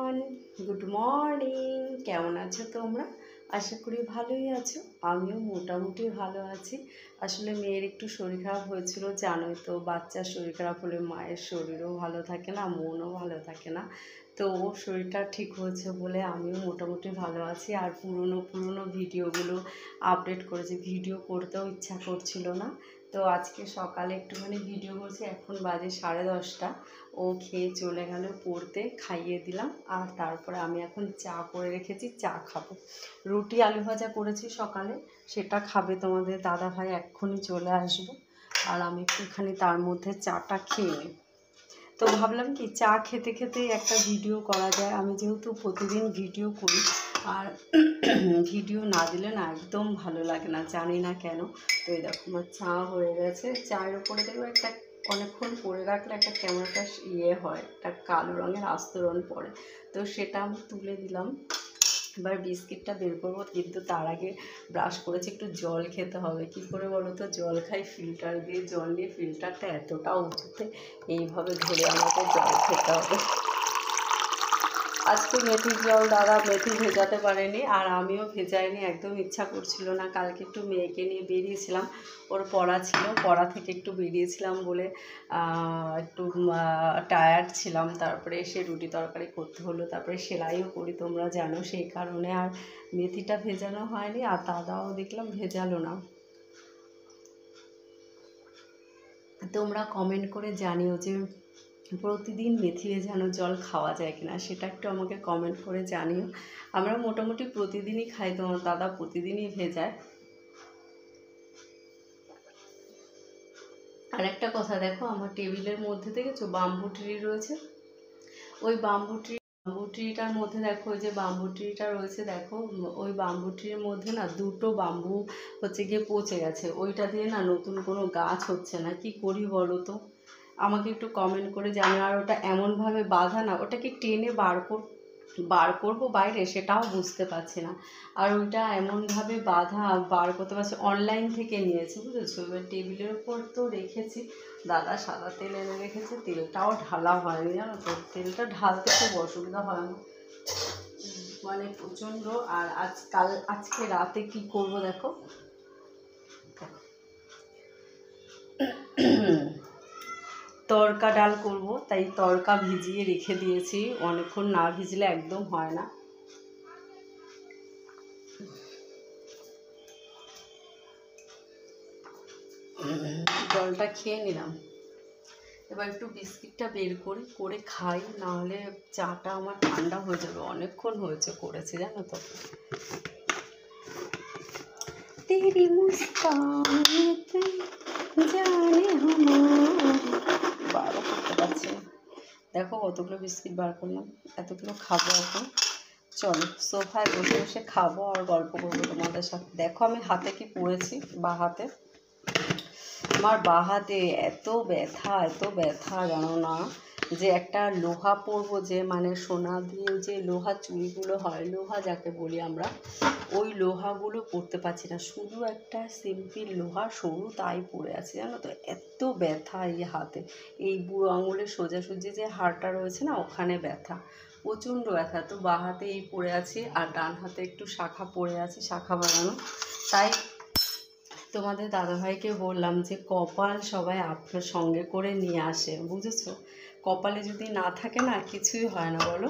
Everyone, good morning. কেমন আছো তোমরা? আশা করি ভালোই আছো। আমিও মোটামুটি ভালো আছি। আসলে মেয়ের একটু শরীর খারাপ হয়েছিল, জানোই তো, বাচ্চার শরীর খারাপ হলে মায়ের শরীরও ভালো থাকে না, মনও ভালো থাকে না। তো ওর শরীরটা ঠিক হয়েছে বলে আমিও মোটামুটি ভালো আছি। আর পুরনো ভিডিওগুলো আপডেট করেছি, ভিডিও করতেও ইচ্ছা করছিল না। তো আজকে সকালে একটুখানি ভিডিও করছি। এখন বাজে 10:30। ও খেয়ে চলে গেল পড়তে, খাইয়ে দিলাম। আর তারপরে আমি এখন চা করে রেখেছি, চা খাবো। রুটি আলু ভাজা করেছি সকালে, সেটা খাবে তোমাদের দাদা ভাই, এক্ষুনি চলে আসবো। আর আমি একটুখানি তার মধ্যে চাটা খেয়ে নিই। তো ভাবলাম কি চা খেতে খেতে একটা ভিডিও করা যায়। আমি যেহেতু প্রতিদিন ভিডিও করি, আর ভিডিও না দিলে না একদম ভালো লাগে না, জানি না কেন। তো এই দেখো আমার চা হয়ে গেছে। চায়ের উপরে দেখবো একটা অনেকক্ষণ পরে রাখলে একটা কেমন একটা হয়, একটা কালো রঙের আস্তরণ পড়ে। তো সেটা আমি তুলে দিলাম। এবার বিস্কিটটা বের করবো, কিন্তু তার আগে ব্রাশ করেছি, একটু জল খেতে হবে। কি করে বলো তো? জল খাই ফিল্টার দিয়ে, জল নিয়ে ফিল্টারটা এতটা উঁচুতে, এইভাবে ধরে আমাকে জল খেতে হবে। আজকে মেথির জল দাদা মেথি ভেজাতে পারেনি, আর আমিও ভেজাইনি, একদম ইচ্ছা করছিল না। কালকে একটু মেয়েকে নিয়ে বেরিয়েছিলাম, ওর পড়া ছিল, পড়া থেকে একটু বেরিয়েছিলাম বলে একটু টায়ার্ড ছিলাম। তারপরে এসে রুটি তরকারি করতে হলো, তারপরে সেলাইও করি তোমরা জানো, সেই কারণে আর মেথিটা ভেজানো হয়নি। আর দাদাও দেখলাম ভেজালো না। তোমরা কমেন্ট করে জানিও যে প্রতিদিন মেথি ভেজানো জল খাওয়া যায় কিনা, সেটা একটু আমাকে কমেন্ট করে জানিও। আমরা মোটামুটি প্রতিদিনই খাই, তোমার দাদা প্রতিদিনই ভেজায়। আর একটা কথা দেখো, আমার টেবিলের মধ্যে দেখেছো বাম্বু ট্রি রয়েছে। ওই বাম্বু ট্রিটার মধ্যে দেখো, ওই যে বাম্বু ট্রিটা রয়েছে দেখো, ওই বাম্বু ট্রির মধ্যে না দুটো বাম্বু হচ্ছে গিয়ে পচে গেছে। ওইটা দিয়ে না নতুন কোনো গাছ হচ্ছে না। কি করি বলো তো? আমাকে একটু কমেন্ট করে জানিও। আর ওটা এমনভাবে বাঁধা না, ওটাকে টেনে বার করবো বাইরে, সেটাও বুঝতে পারছি না। আর ওইটা এমনভাবে বাঁধা, বার করতে পারছি, অনলাইন থেকে নিয়েছি, বুঝেছো। এবার টেবিলের উপর তো রেখেছি, দাদা সাদা তেল এনে রেখেছে, তেলটাও ঢালা হয়নি, জানো তো। তেলটা ঢালতে খুব অসুবিধা হয় না, মানে প্রচণ্ড। আর আজকে রাতে কি করব দেখো, তড়কা ডাল করব, তাই তড়কা ভিজিয়ে রেখে দিয়েছি। অনেকক্ষণ না ভিজলে একদম হয় না। জলটা খেয়ে নিলাম, এবার একটু বিস্কিটটা বের করে খাই, নাহলে চাটা আমার ঠান্ডা হয়ে যাবে। অনেকক্ষণ হয়েছে করেছি, জানো তো। তেরি মুস্কানেতে জানে বারও করতে পারছি না। দেখো কতগুলো বিস্কিট বার করলাম, এতগুলো খাবো এখন। চলো সোফায় বসে বসে খাবো আর গল্প করবো তোমাদের সাথে। দেখো আমি হাতে কি পরেছি, বা হাতে, আমার বা হাতে এত ব্যথা জানো না, যে একটা লোহা পরবো, যে মানে সোনা দিয়ে যে লোহা চুড়িগুলো হয়, লোহা যাকে বলি আমরা, ওই লোহাগুলো পরতে পারছি না। শুধু একটা সিম্পল লোহা সরু, তাই পরে আছে, জানো তো। এত ব্যথা এই হাতে, এই বুড়ো আঙুলের সোজাসুজি যে হাড়টা রয়েছে না, ওখানে ব্যথা, প্রচণ্ড ব্যথা। তো বা হাতে এই পরে আছি, আর ডান হাতে একটু শাখা পরে আছে, শাখা বানানো। তাই তোমাদের দাদাভাইকে বললাম যে কপাল সবাই আপনার সঙ্গে করে নিয়ে আসে, বুঝেছো। কপালে যদি না থাকে না, কিছুই হয় না, বলো।